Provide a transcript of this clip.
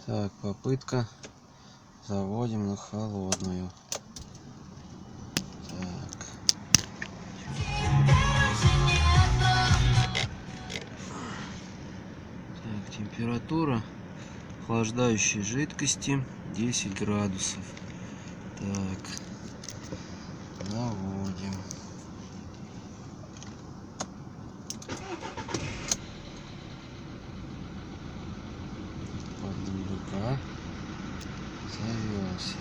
Так, попытка. Заводим на холодную. Так. Так, температура охлаждающей жидкости 10 градусов. Так, заводим. Под завелся.